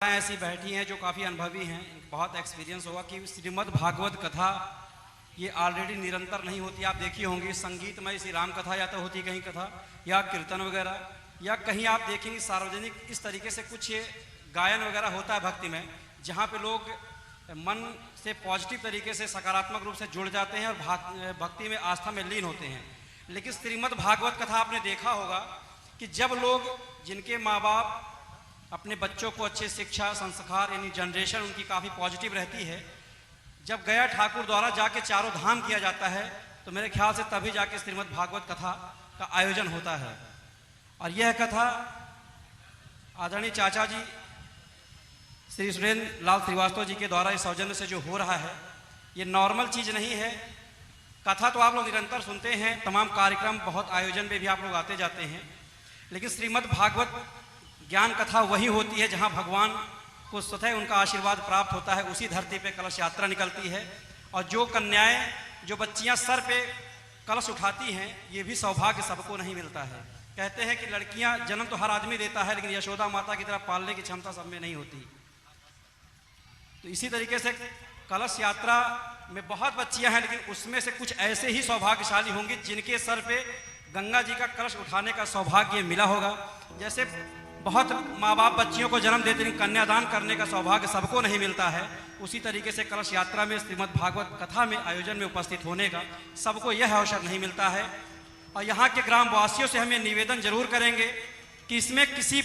ऐसी बैठी हैं जो काफ़ी अनुभवी हैं, बहुत एक्सपीरियंस होगा कि श्रीमद् भागवत कथा ये ऑलरेडी निरंतर नहीं होती। आप देखी होंगी संगीतमय श्री राम कथा या तो होती कहीं कथा या कीर्तन वगैरह, या कहीं आप देखेंगे सार्वजनिक इस तरीके से कुछ गायन वगैरह होता है भक्ति में, जहाँ पे लोग मन से पॉजिटिव तरीके से सकारात्मक रूप से जुड़ जाते हैं और भक्ति में आस्था में लीन होते हैं। लेकिन श्रीमद् भागवत कथा आपने देखा होगा कि जब लोग जिनके माँ बाप अपने बच्चों को अच्छे शिक्षा संस्कार यानी जनरेशन उनकी काफ़ी पॉजिटिव रहती है, जब गया ठाकुर द्वारा जाके चारों धाम किया जाता है तो मेरे ख्याल से तभी जाके श्रीमद् भागवत कथा का आयोजन होता है। और यह कथा आदरणीय चाचा जी श्री सुरेंद्र लाल श्रीवास्तव जी के द्वारा इस सौजन्य से जो हो रहा है, ये नॉर्मल चीज़ नहीं है। कथा तो आप लोग निरंतर सुनते हैं, तमाम कार्यक्रम बहुत आयोजन में भी आप लोग आते जाते हैं, लेकिन श्रीमद् भागवत ज्ञान कथा वही होती है जहाँ भगवान को स्वतः उनका आशीर्वाद प्राप्त होता है। उसी धरती पे कलश यात्रा निकलती है और जो कन्याएं जो बच्चियां सर पे कलश उठाती हैं, ये भी सौभाग्य सबको नहीं मिलता है। कहते हैं कि लड़कियां जन्म तो हर आदमी देता है, लेकिन यशोदा माता की तरह पालने की क्षमता सब में नहीं होती। तो इसी तरीके से कलश यात्रा में बहुत बच्चियां हैं, लेकिन उसमें से कुछ ऐसे ही सौभाग्यशाली होंगी जिनके सर पे गंगा जी का कलश उठाने का सौभाग्य मिला होगा। जैसे बहुत माँ बाप बच्चियों को जन्म देते हैं, कन्यादान करने का सौभाग्य सबको नहीं मिलता है, उसी तरीके से कलश यात्रा में श्रीमद् भागवत कथा में आयोजन में उपस्थित होने का सबको यह अवसर नहीं मिलता है। और यहाँ के ग्रामवासियों से हम ये निवेदन जरूर करेंगे कि इसमें किसी भी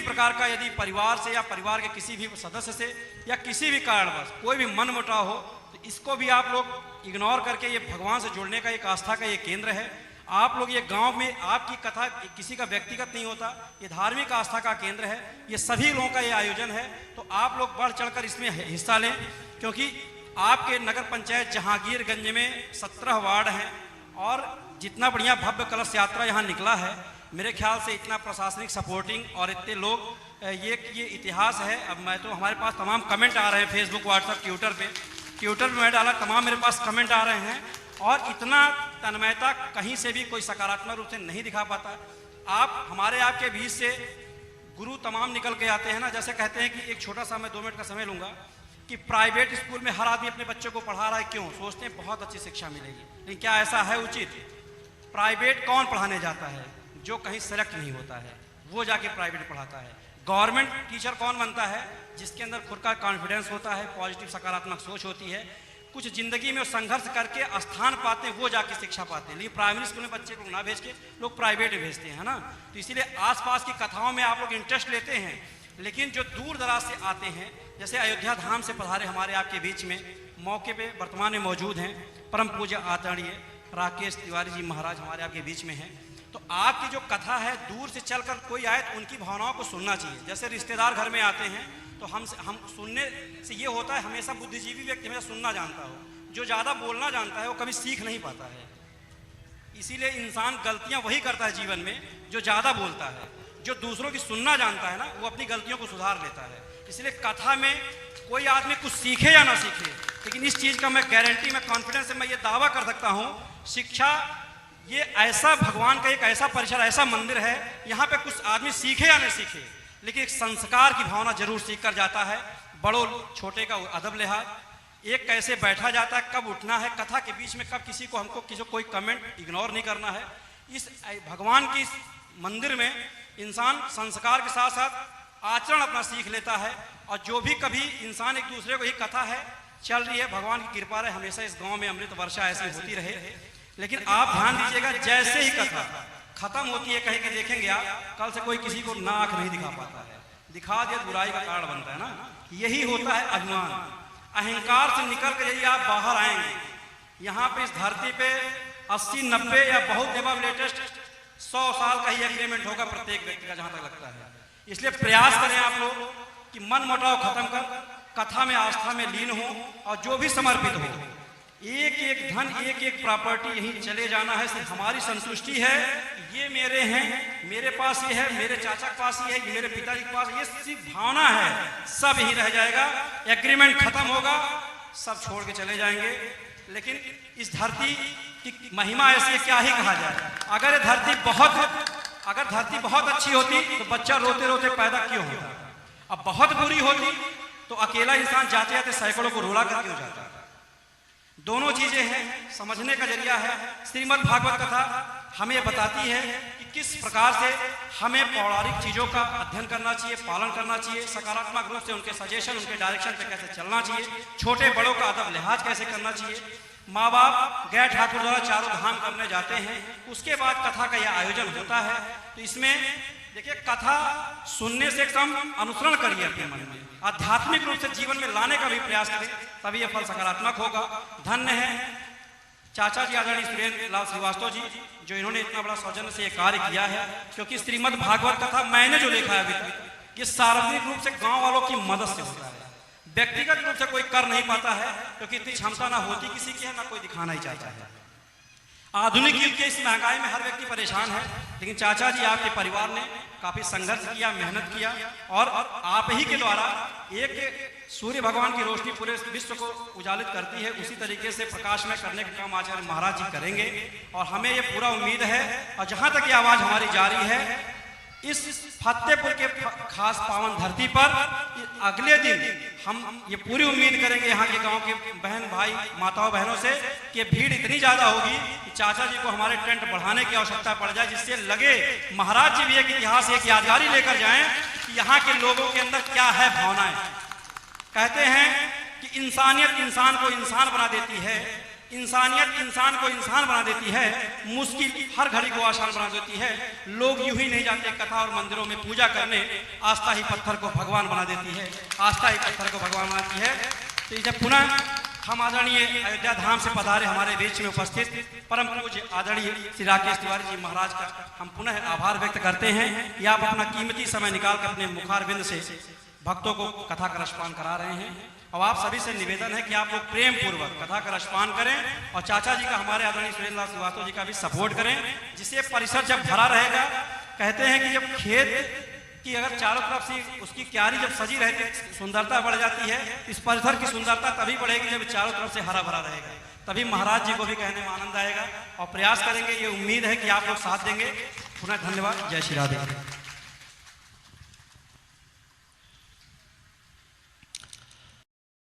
प्रकार का यदि परिवार से या परिवार के किसी भी सदस्य से या किसी भी कारणवश कोई भी मनमुटाव हो तो इसको भी आप लोग इग्नोर करके, ये भगवान से जुड़ने का एक आस्था का ये केंद्र है। आप लोग ये गांव में आपकी कथा किसी का व्यक्तिगत नहीं होता, ये धार्मिक आस्था का केंद्र है, ये सभी लोगों का ये आयोजन है। तो आप लोग बढ़ चढ़कर इसमें हिस्सा लें, क्योंकि आपके नगर पंचायत जहांगीरगंज में 17 वार्ड हैं और जितना बढ़िया भव्य कलश यात्रा यहाँ निकला है, मेरे ख्याल से इतना प्रशासनिक सपोर्टिंग और इतने लोग, ये इतिहास है। अब मैं तो हमारे पास तमाम कमेंट आ रहे हैं फेसबुक व्हाट्सएप ट्विटर पे मैं डाला, तमाम मेरे पास कमेंट आ रहे हैं और इतना तन्मयता कहीं से भी कोई सकारात्मक रूप से नहीं दिखा पाता। आप हमारे आपके बीच से गुरु तमाम निकल के आते हैं ना, जैसे कहते हैं कि एक छोटा सा मैं 2 मिनट का समय लूँगा कि प्राइवेट स्कूल में हर आदमी अपने बच्चों को पढ़ा रहा है, क्यों? सोचते हैं बहुत अच्छी शिक्षा मिलेगी, लेकिन क्या ऐसा है उचित? प्राइवेट कौन पढ़ाने जाता है? जो कहीं सेलेक्ट नहीं होता है वो जाके प्राइवेट पढ़ाता है। गवर्नमेंट टीचर कौन बनता है? जिसके अंदर खुद का कॉन्फिडेंस होता है, पॉजिटिव सकारात्मक सोच होती है, कुछ जिंदगी में संघर्ष करके स्थान पाते हैं, वो जाके शिक्षा पाते हैं। लेकिन प्राइमरी स्कूल में बच्चे को ना भेज के लोग प्राइवेट में भेजते हैं ना। तो इसीलिए आसपास की कथाओं में आप लोग इंटरेस्ट लेते हैं, लेकिन जो दूर दराज से आते हैं, जैसे अयोध्या धाम से पधारे हमारे आपके बीच में मौके पे वर्तमान में मौजूद हैं परम पूज्य आदरणीय राकेश तिवारी जी महाराज हमारे आपके बीच में हैं। तो आपकी जो कथा है, दूर से चलकर कोई आए तो उनकी भावनाओं को सुनना चाहिए। जैसे रिश्तेदार घर में आते हैं तो हम सुनने से ये होता है, हमेशा बुद्धिजीवी व्यक्ति हमेशा सुनना जानता हो, जो ज़्यादा बोलना जानता है वो कभी सीख नहीं पाता है। इसीलिए इंसान गलतियां वही करता है जीवन में जो ज़्यादा बोलता है। जो दूसरों की सुनना जानता है ना, वो अपनी गलतियों को सुधार लेता है। इसलिए कथा में कोई आदमी कुछ सीखे या ना सीखे, लेकिन इस चीज़ का मैं गारंटी, मैं कॉन्फिडेंस से मैं ये दावा कर सकता हूँ, शिक्षा ये ऐसा भगवान का एक ऐसा परिसर, ऐसा मंदिर है, यहाँ पे कुछ आदमी सीखे या नहीं सीखे, लेकिन एक संस्कार की भावना जरूर सीख कर जाता है। बड़ों छोटे का अदब लिहाज, एक कैसे बैठा जाता है, कब उठना है, कथा के बीच में कब किसी को कोई कमेंट इग्नोर नहीं करना है। इस भगवान की इस मंदिर में इंसान संस्कार के साथ साथ आचरण अपना सीख लेता है। और जो भी कभी इंसान एक दूसरे को, ही कथा है चल रही है, भगवान की कृपा रहे, हमेशा इस गाँव में अमृत वर्षा ऐसी होती रहे। लेकिन आप ध्यान दीजिएगा, जैसे ही कथा खत्म होती है, कहीं के देखेंगे आप, कल से कोई किसी को नाक नहीं दिखा पाता है, दिखा दिया बुराई का कारण बनता है ना। यही होता है अभिमान, अहंकार से निकल कर यदि आप बाहर आएंगे, यहाँ पे इस धरती पे 80, 90 या बहुत जब लेटेस्ट 100 साल का ही एग्रीमेंट होगा प्रत्येक व्यक्ति का, जहाँ तक लगता है। इसलिए प्रयास करें आप लोग कि मन मुटाव खत्म कर कथा में आस्था में लीन हो, और जो भी समर्पित हो, एक एक धन एक एक प्रॉपर्टी यहीं चले जाना है। सिर्फ हमारी संतुष्टि है, ये मेरे हैं, मेरे पास ये है, मेरे चाचा के पास ये है, ये मेरे पिताजी के पास, ये सिर्फ भावना है, सब यहीं रह जाएगा। एग्रीमेंट खत्म होगा, सब छोड़ के चले जाएंगे। लेकिन इस धरती की महिमा ऐसी है, क्या ही कहा जाए। अगर ये धरती बहुत अगर धरती बहुत अच्छी होती तो बच्चा रोते रोते पैदा क्यों होता, अब बहुत बुरी होती तो अकेला इंसान जाते जाते सैकड़ों को रुला कर क्यों जाता। दोनों चीजें हैं, समझने का जरिया है। श्रीमद् भागवत कथा हमें बताती है कि किस प्रकार से हमें पौराणिक चीजों का अध्ययन करना चाहिए, पालन करना चाहिए, सकारात्मक रूप से उनके सजेशन, उनके डायरेक्शन पे कैसे चलना चाहिए, छोटे बड़ों का अदब लिहाज कैसे करना चाहिए। माँ बाप गए ठाकुर द्वारा चारों धाम करने जाते हैं, उसके बाद कथा का यह आयोजन होता है। तो इसमें देखिए, कथा सुनने से कम अनुसरण करिए, अपने मन में आध्यात्मिक रूप से जीवन में लाने का भी प्रयास करें, तभी यह फल सकारात्मक होगा। धन्य है चाचा जी आदरणीय सुरेंद्र लाल श्रीवास्तव जी, जो इन्होंने इतना बड़ा सौजन्य से ये कार्य किया है। क्योंकि श्रीमद् भागवत कथा मैंने जो देखा है अभी तक, ये सार्वजनिक रूप से गांव वालों की मदद से होता है, व्यक्तिगत रूप से कोई कर नहीं पाता है, क्योंकि इतनी क्षमता ना होती किसी की है, ना कोई दिखाना ही चाहता है। आधुनिक युग के इस महंगाई में हर व्यक्ति परेशान है, लेकिन चाचा जी आपके परिवार ने काफी संघर्ष किया, मेहनत किया, और आप ही के द्वारा एक सूर्य भगवान की रोशनी पूरे विश्व को उजालित करती है, उसी तरीके से प्रकाश में करने का काम आचार्य महाराज जी करेंगे। और हमें ये पूरा उम्मीद है, और जहां तक ये आवाज हमारी जारी है, इस फतेहपुर के खास पावन धरती पर अगले दिन हम ये पूरी उम्मीद करेंगे यहाँ के गांव के बहन भाई माताओं बहनों से कि भीड़ इतनी ज्यादा होगी कि चाचा जी को हमारे टेंट बढ़ाने की आवश्यकता पड़ जाए, जिससे लगे महाराज जी भी एक इतिहास, एक यादगारी लेकर जाएं कि यहाँ के लोगों के अंदर क्या है भावनाएं। कहते हैं कि इंसानियत इंसान को इंसान बना देती है, इंसानियत इंसान को इंसान बना देती है, मुश्किल हर घड़ी को आसान बना देती है। लोग यूं ही नहीं जाते कथा और मंदिरों में पूजा करने, आस्था ही पत्थर को भगवान बना देती है, आस्था ही पत्थर को भगवान बनाती है। तो जब पुनः हम आदरणीय अयोध्या धाम से पधारे हमारे बीच में उपस्थित परम पूज्य आदरणीय श्री राकेश तिवारी जी महाराज का हम पुनः आभार व्यक्त करते हैं कि आप अपना कीमती समय निकाल कर अपने मुखारबिंद से भक्तों को कथा का रसपान करा रहे हैं। और आप सभी से निवेदन है कि आप लोग प्रेम पूर्वक कथा का रसपान करें, और चाचा जी का, हमारे आदरणीय सुरेंद्र लाल श्रीवास्तव जी का भी सपोर्ट करें, जिससे परिसर जब भरा रहेगा। कहते हैं कि जब खेत की अगर चारों तरफ से उसकी क्यारी जब सजी रहती है, सुंदरता बढ़ जाती है, इस परिसर की सुंदरता तभी बढ़ेगी जब चारों तरफ से हरा भरा रहेगा, तभी महाराज जी को भी कहने में आनंद आएगा। और प्रयास करेंगे, ये उम्मीद है कि आप लोग साथ देंगे। पुनः धन्यवाद। जय श्री राधे।